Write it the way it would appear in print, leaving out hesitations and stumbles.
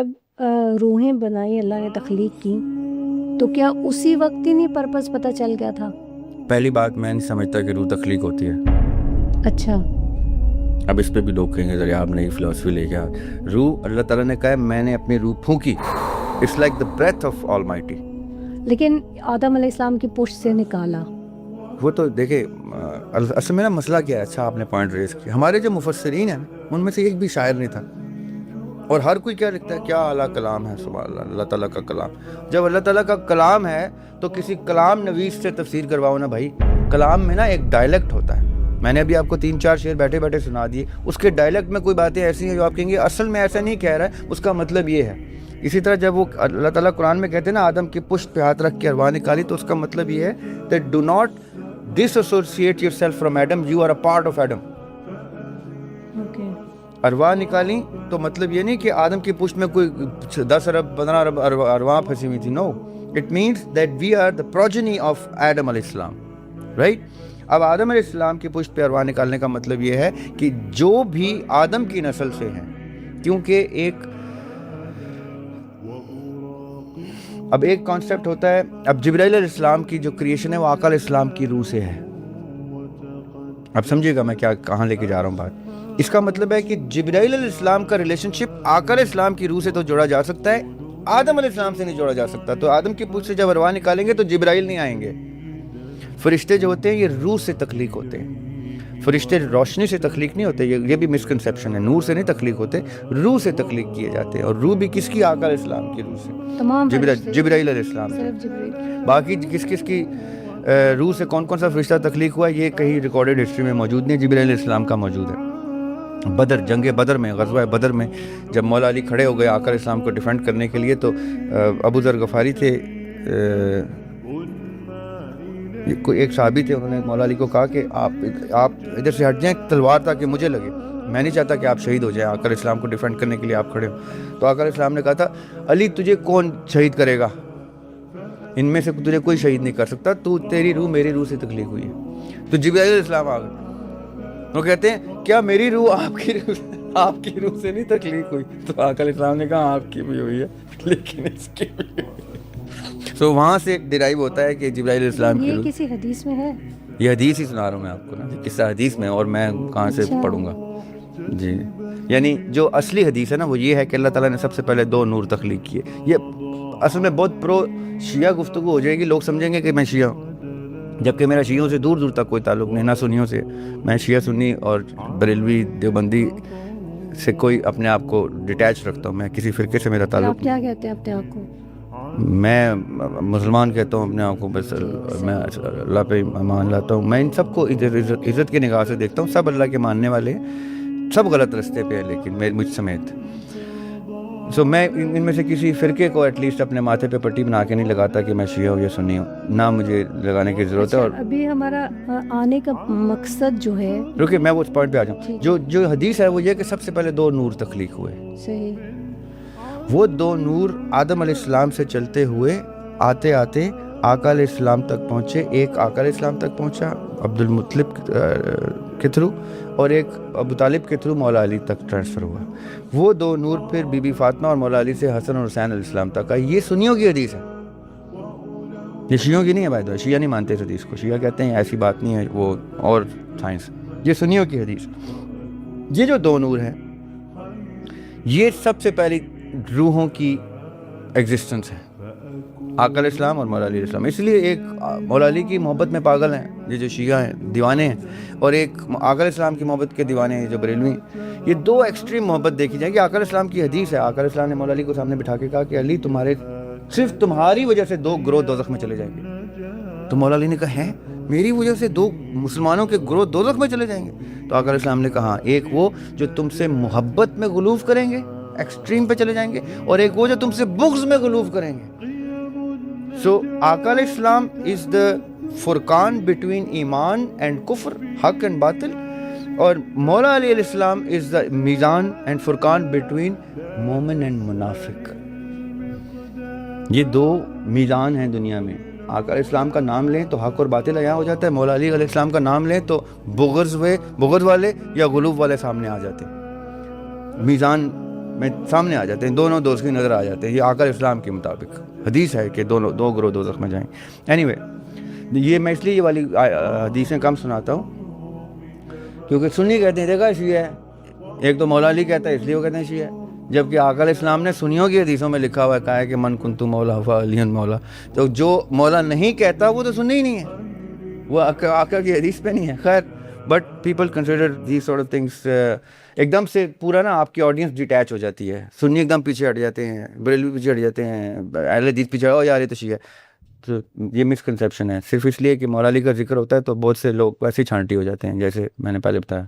جب روحیں بنائی اللہ نے تخلیق کی تو کیا اسی وقت ہی نہیں پرپس پتہ چل گیا تھا؟ پہلی بات میں نہیں سمجھتا کہ روح تخلیق ہوتی ہے. اچھا اب اس پہ بھی لوگ کہیں گے ذرا آپ نئی فلاسفی لے کے روح اللہ تعالیٰ نے کہا ہے میں نے اپنی روح پھونکی. It's like the breath of almighty. لیکن آدم علیہ السلام کی پشت سے نکالا. وہ تو دیکھیں اصل میں نا مسئلہ کیا ہے. اچھا آپ نے پوائنٹ ریز کیا. ہمارے جو مفسرین ہیں ان میں سے ایک بھی شاعر نہیں تھا اور ہر کوئی کیا لکھتا ہے کیا اعلیٰ کلام ہے. سبحان اللہ, اللہ تعالیٰ کا کلام. جب اللہ تعالیٰ کا کلام ہے تو کسی کلام نویس سے تفسیر کرواؤ نا بھائی. کلام میں نا ایک ڈائلیکٹ ہوتا ہے. میں نے ابھی آپ کو 3-4 شعر بیٹھے بیٹھے سنا دیے. اس کے ڈائلیکٹ میں کوئی باتیں ایسی ہیں جو آپ کہیں گے اصل میں ایسا نہیں کہہ رہا ہے, اس کا مطلب یہ ہے. اسی طرح جب وہ اللہ تعالیٰ قرآن میں کہتے ہیں نا آدم کی پشت پہ ہاتھ رکھ کے ارواح نکالی, تو اس کا مطلب یہ ہے that do not disassociate yourself from Adam, you are a part of Adam. ارواح نکالی تو مطلب یہ نہیں کہ آدم کی پشت میں کوئی 10 ارب 15 ارب ارواح پھنسی ہوئی تھی. No, it means that we are the progeny of آدم علیہ السلام, رائٹ. اب آدم علیہ السلام کی پشت پہ ارواح نکالنے کا مطلب یہ ہے کہ جو بھی آدم کی نسل سے ہیں, کیونکہ اب ایک کانسیپٹ ہوتا ہے. اب جبرائیل علیہ السلام کی جو کریشن ہے وہ آقا علیہ السلام کی روح سے ہے. اب سمجھے گا میں کہاں لے کے جا رہا ہوں بات. اس کا مطلب ہے کہ جبرائیل علیہ السلام کا ریلیشن شپ آقا علیہ السلام کی روح سے تو جوڑا جا سکتا ہے, آدم علیہ السلام سے نہیں جوڑا جا سکتا. تو آدم کی پشت سے جب ارواح نکالیں گے تو جبرائیل نہیں آئیں گے. فرشتے جو ہوتے ہیں یہ روح سے تخلیق ہوتے ہیں. فرشتے روشنی سے تخلیق نہیں ہوتے, یہ بھی مسکنسیپشن ہے. نور سے نہیں تخلیق ہوتے, روح سے تخلیق کیے جاتے ہیں. اور روح بھی کس کی؟ آقا علیہ السلام کی روح سے, جبرائیل علیہ السلام سے. باقی کس کی روح سے کون کون سا فرشتہ تخلیق ہوا یہ کہیں ریکارڈڈ ہسٹری میں موجود نہیں. جبرائیل علیہ السلام کا موجود ہے. بدر, جنگ بدر میں, غزوہ بدر میں جب مولا علی کھڑے ہو گئے آقا علیہ السلام کو ڈیفینڈ کرنے کے لیے, تو ابو ذر غفاری تھے, کوئی ایک صحابی تھے, انہوں نے مولا علی کو کہا کہ آپ ادھر سے ہٹ جائیں, تلوار تاکہ مجھے لگے, میں نہیں چاہتا کہ آپ شہید ہو جائیں, آقا علیہ السلام کو ڈیفینڈ کرنے کے لیے آپ کھڑے ہو. تو آقا علیہ السلام نے کہا تھا علی تجھے کون شہید کرے گا, ان میں سے تجھے کوئی شہید نہیں کر سکتا, تو تیری روح میری روح سے تخلیق ہوئی ہے. تو جبرائیل علیہ السلام آ گئے, وہ کہتے ہیں کیا میری روح آپ کی روح سے نہیں تخلیق ہوئی؟ تو آقا علیہ السلام نے کہا آپ کی بھی ہوئی ہے لیکن اس کی بھی ہوئی ہے. سو وہاں سے ڈرائیو ہوتا ہے کہ جبرائیل علیہ السلام کی روح. یہ کسی حدیث میں ہے؟ یہ حدیث ہی سنا رہا ہوں میں آپ کو نا, قصہ حدیث میں, اور میں کہاں سے پڑھوں گا جی. یعنی جو اصلی حدیث ہے نا وہ یہ ہے کہ اللہ تعالیٰ نے سب سے پہلے 2 نور تخلیق کیے. یہ اصل میں بہت پرو شیعہ گفتگو ہو جائے گی, لوگ سمجھیں گے کہ میں شیعہ ہوں, جبکہ میرا شیعوں سے دور دور تک کوئی تعلق نہیں, نہ سنیوں سے. میں شیعہ سنی اور بریلوی دیوبندی سے کوئی اپنے آپ کو ڈیٹیچ رکھتا ہوں. میں کسی فرقے سے میرا تعلق. آپ کیا کہتے ہیں اپنے آپ کو؟ میں مسلمان کہتا ہوں اپنے آپ کو, بس میں اللہ پہ مان لاتا ہوں. میں ان سب کو عزت کی نگاہ سے دیکھتا ہوں. سب اللہ کے ماننے والے ہیں, سب غلط رستے پہ ہیں, لیکن مجھ سمیت. سو میں ان میں سے کسی فرقے کو ایٹ لیسٹ اپنے ماتھے پہ پٹی بنا کے نہیں لگاتا کہ میں شیعہ ہوں یا سنی ہوں, نہ مجھے لگانے کی ضرورت ہے. اور ابھی ہمارا آنے کا مقصد جو ہے, رکے میں اس پوائنٹ پہ آ جاؤں. جو حدیث ہے وہ یہ کہ سب سے پہلے 2 نور تخلیق ہوئے. صحیح. وہ 2 نور آدم علیہ السلام سے چلتے ہوئے آتے آتے آقا علیہ السلام تک پہنچے. ایک آقا علیہ السلام تک پہنچا عبد المطلب کے تھرو, اور ایک ابو طالب کے تھرو مولا علی تک ٹرانسفر ہوا. وہ 2 نور پھر بی بی فاطمہ اور مولا علی سے حسن اور حسین علیہ السلام تک آئی. یہ سنیوں کی حدیث ہے, یہ شیعوں کی نہیں ہے. بھائی دو شیعہ نہیں مانتے اس حدیث کو. شیعہ کہتے ہیں ایسی بات نہیں ہے, وہ اور سائنس. یہ سنیوں کی حدیث. یہ جو 2 نور ہیں یہ سب سے پہلی روحوں کی ایگزسٹنس ہے, آقا علیہ السلام اور مولا علی علیہ السلام. اس لیے ایک مولا علی کی محبت میں پاگل ہیں یہ جو شیعہ ہیں, دیوانے ہیں, اور ایک آقا علیہ السلام کی محبت کے دیوانے ہیں جو بریلوی ہیں. یہ 2 ایکسٹریم محبت دیکھی جائے گی. آقا علیہ السلام کی حدیث ہے, آقا علیہ السلام نے مولا علی کو سامنے بٹھا کے کہا کہ علی صرف تمہاری وجہ سے 2 گروہ دوزخ میں چلے جائیں گے. تو مولا علی نے کہا ہے میری وجہ سے 2 مسلمانوں کے گروہ دوزخ میں چلے جائیں گے؟ تو آقا علیہ السلام نے کہا ایک وہ جو تم سے محبت میں غلوف کریں گے, ایکسٹریم پہ چلے جائیں گے, اور ایک وہ جو تم سے بغض میں غلوف کریں گے. سو آقا علیہ السلام از دا فرقان بٹوین ایمان اینڈ کفر, حق اینڈ باطل, اور مولا علی علیہ السلام از دا میزان اینڈ فرقان بٹوین مومن اینڈ منافق. یہ 2 میزان ہیں دنیا میں. آقا علیہ السلام کا نام لیں تو حق اور باطل عیاں ہو جاتا ہے, مولا علی علیہ السلام کا نام لیں تو بغض والے یا غلوف والے سامنے آ جاتے ہیں. میزان میں سامنے آ جاتے ہیں, دونوں دوست کی نظر آ جاتے ہیں. یہ آقا اسلام کے مطابق حدیث ہے کہ دو گروہ دوزخ میں جائیں. اینی وے, یہ میں اس لیے یہ والی حدیثیں کم سناتا ہوں کیونکہ سنی کہتے ہیں دیکھا شیعہ ہے, ایک تو مولا علی کہتا ہے اس لیے وہ کہتے ہیں شیعہ ہے, جبکہ آقا علیہ السلام نے سنیوں کی حدیثوں میں لکھا ہوا ہے, کہا ہے کہ من کنتو مولا فعلی مولا. تو جو مولا نہیں کہتا وہ تو سنی ہی نہیں ہے, وہ آقا کی حدیث پہ نہیں ہے. خیر, but people consider these sort of things. ایک دم سے پورا نا آپ کی آڈینس ڈیٹیچ ہو جاتی ہے, سنی ایک دم پیچھے ہٹ جاتے ہیں, بریلوی پیچھے ہٹ جاتے ہیں, اہل حدیث پیچھے, او یار یہ تو شیعہ ہے. تو یہ مسکنسیپشن ہے, صرف اس لیے کہ مولا علی کا ذکر ہوتا ہے تو بہت سے لوگ ویسے ہی چھانٹی ہو جاتے ہیں, جیسے میں نے پہلے بتایا.